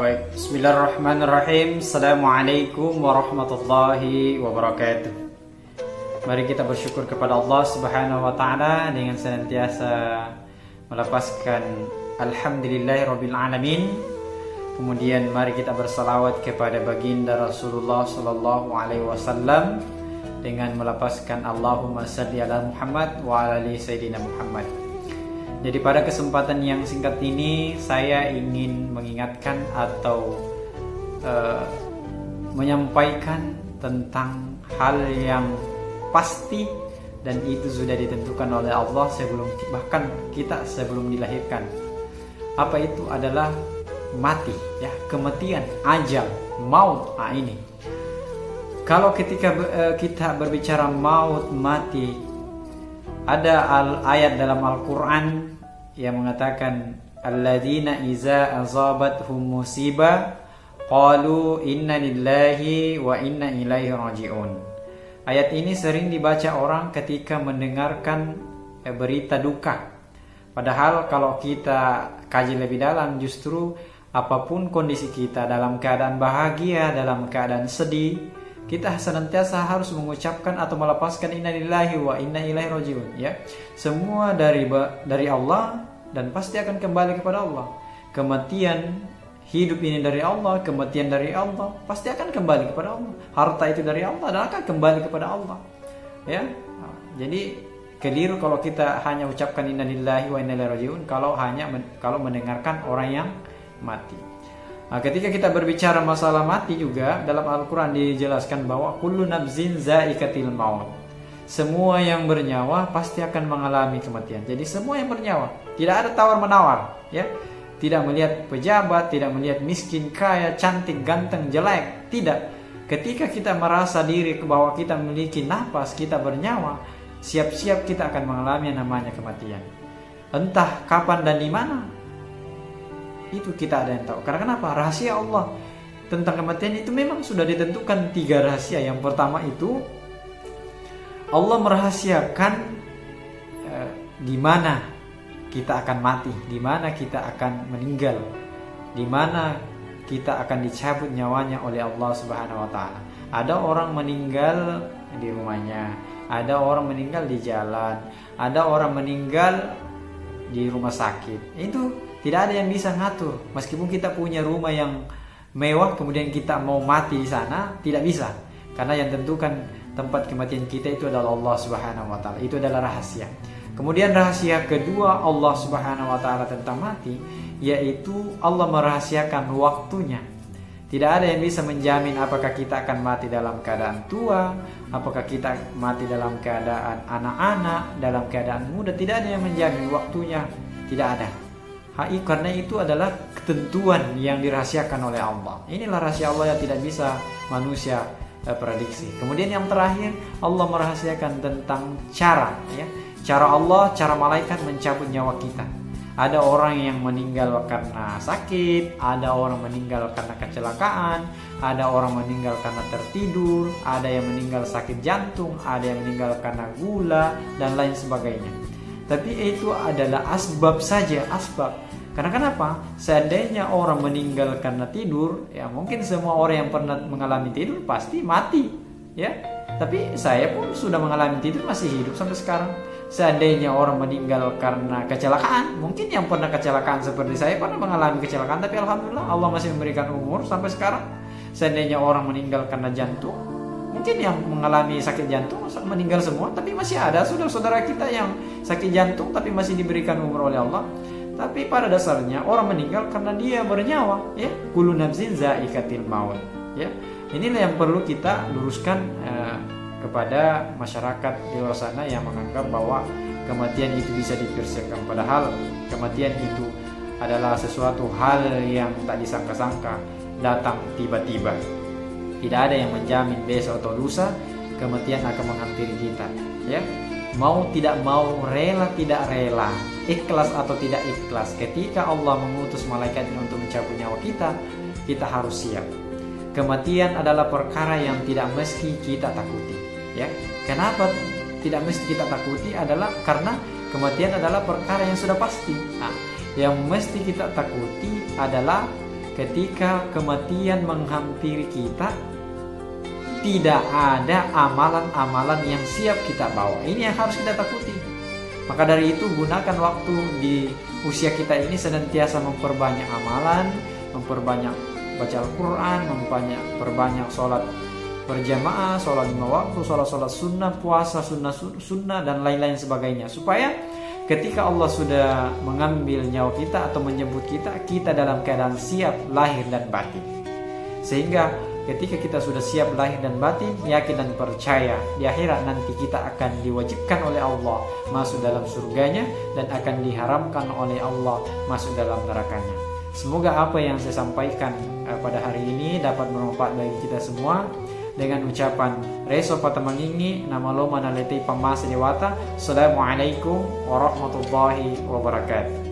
Baik, bismillahirrahmanirrahim. Assalamualaikum warahmatullahi wabarakatuh. Mari kita bersyukur kepada Allah Subhanahu wa taala dengan senantiasa melepaskan alhamdulillahirabbil alamin. Kemudian mari kita bersalawat kepada baginda Rasulullah sallallahu alaihi wasallam dengan melepaskan Allahumma shalli ala Muhammad wa ala ali sayyidina Muhammad. Jadi pada kesempatan yang singkat ini saya ingin mengingatkan atau menyampaikan tentang hal yang pasti dan itu sudah ditentukan oleh Allah bahkan kita sebelum dilahirkan. Apa itu adalah mati, ya, kematian, ajal, maut. Ini. Kalau ketika kita berbicara maut, mati, ada ayat dalam Al-Quran yang mengatakan alladzina iza azabathum musibah qalu inna lillahi wa inna ilaihi raji'un. Ayat ini sering dibaca orang ketika mendengarkan berita duka. Padahal kalau kita kaji lebih dalam, justru apapun kondisi kita, dalam keadaan bahagia, dalam keadaan sedih, kita senantiasa harus mengucapkan atau melepaskan inna lillahi wa inna ilaihi raji'un, ya. Semua dari Allah dan pasti akan kembali kepada Allah. Kematian, hidup ini dari Allah, kematian dari Allah, pasti akan kembali kepada Allah. Harta itu dari Allah dan akan kembali kepada Allah, ya. Jadi keliru kalau kita hanya ucapkan inna lillahi wa inna ilaihi raji'un kalau mendengarkan orang yang mati. Nah, ketika kita berbicara masalah mati juga dalam Al-Quran dijelaskan bahwa kullu nafsin za'iqatil maut. Semua yang bernyawa pasti akan mengalami kematian. Jadi semua yang bernyawa, tidak ada tawar-menawar, ya. Tidak melihat pejabat, tidak melihat miskin, kaya, cantik, ganteng, jelek, tidak. Ketika kita merasa diri bahwa kita memiliki nafas, kita bernyawa, siap-siap kita akan mengalami yang namanya kematian. Entah kapan dan di mana, itu kita ada yang tahu. Karena kenapa? Rahasia Allah tentang kematian itu memang sudah ditentukan 3 rahasia. Yang pertama itu Allah merahasiakan di mana kita akan mati, di mana kita akan meninggal, di mana kita akan dicabut nyawanya oleh Allah Subhanahu wa taala. Ada orang meninggal di rumahnya, ada orang meninggal di jalan, ada orang meninggal di rumah sakit. Itu tidak ada yang bisa ngatur. Meskipun kita punya rumah yang mewah, kemudian kita mau mati di sana, tidak bisa. Karena yang tentukan tempat kematian kita itu adalah Allah Subhanahu wa taala. Itu adalah rahasia. Kemudian rahasia kedua Allah Subhanahu wa taala tentang mati, yaitu Allah merahasiakan waktunya. Tidak ada yang bisa menjamin apakah kita akan mati dalam keadaan tua, apakah kita mati dalam keadaan anak-anak, dalam keadaan muda. Tidak ada yang menjamin waktunya, tidak ada. Karena itu adalah ketentuan yang dirahasiakan oleh Allah. Inilah rahasia Allah yang tidak bisa manusia prediksi. Kemudian yang terakhir, Allah merahasiakan tentang cara, ya. Cara Allah, cara malaikat mencabut nyawa kita. Ada orang yang meninggal karena sakit, ada orang meninggal karena kecelakaan, ada orang meninggal karena tertidur, ada yang meninggal sakit jantung, ada yang meninggal karena gula, dan lain sebagainya. Tapi itu adalah asbab saja, asbab. Karena kenapa? Seandainya orang meninggal karena tidur, ya mungkin semua orang yang pernah mengalami tidur pasti mati, ya. Tapi saya pun sudah mengalami tidur, masih hidup sampai sekarang. Seandainya orang meninggal karena kecelakaan, mungkin yang pernah kecelakaan seperti saya pernah mengalami kecelakaan, tapi alhamdulillah Allah masih memberikan umur sampai sekarang. Seandainya orang meninggal karena jantung, mungkin yang mengalami sakit jantung meninggal semua, tapi masih ada saudara-saudara kita yang sakit jantung tapi masih diberikan umur oleh Allah. Tapi pada dasarnya orang meninggal karena dia bernyawa, ya. Kullu nafsin za'iqatil maut, ya. Inilah yang perlu kita luruskan kepada masyarakat di luar sana yang menganggap bahwa kematian itu bisa dipersiapkan. Padahal kematian itu adalah sesuatu hal yang tak disangka-sangka, datang tiba-tiba. Tidak ada yang menjamin besok atau lusa kematian akan menghampiri kita, ya. Mau tidak mau, rela tidak rela, ikhlas atau tidak ikhlas, ketika Allah mengutus malaikatnya untuk mencabut nyawa kita, kita harus siap. Kematian adalah perkara yang tidak mesti kita takuti, ya. Kenapa tidak mesti kita takuti? Adalah karena kematian adalah perkara yang sudah pasti. Nah, yang mesti kita takuti adalah ketika kematian menghampiri kita, tidak ada amalan-amalan yang siap kita bawa. Ini yang harus kita takuti. Maka dari itu gunakan waktu di usia kita ini senantiasa memperbanyak amalan, memperbanyak baca Al-Quran, memperbanyak sholat berjamaah, sholat 5 waktu, sholat sunnah, puasa sunnah dan lain-lain sebagainya, supaya ketika Allah sudah mengambil nyawa kita atau menjemput kita, kita dalam keadaan siap lahir dan batin. Sehingga ketika kita sudah siap lahir dan batin, yakin dan percaya di akhirat nanti kita akan diwajibkan oleh Allah masuk dalam surganya dan akan diharamkan oleh Allah masuk dalam nerakanya. Semoga apa yang saya sampaikan pada hari ini dapat bermanfaat bagi kita semua. Dengan ucapan Reso Patamangingi, nama lo manalete pamasa dewata. Assalamualaikum warahmatullahi wabarakatuh.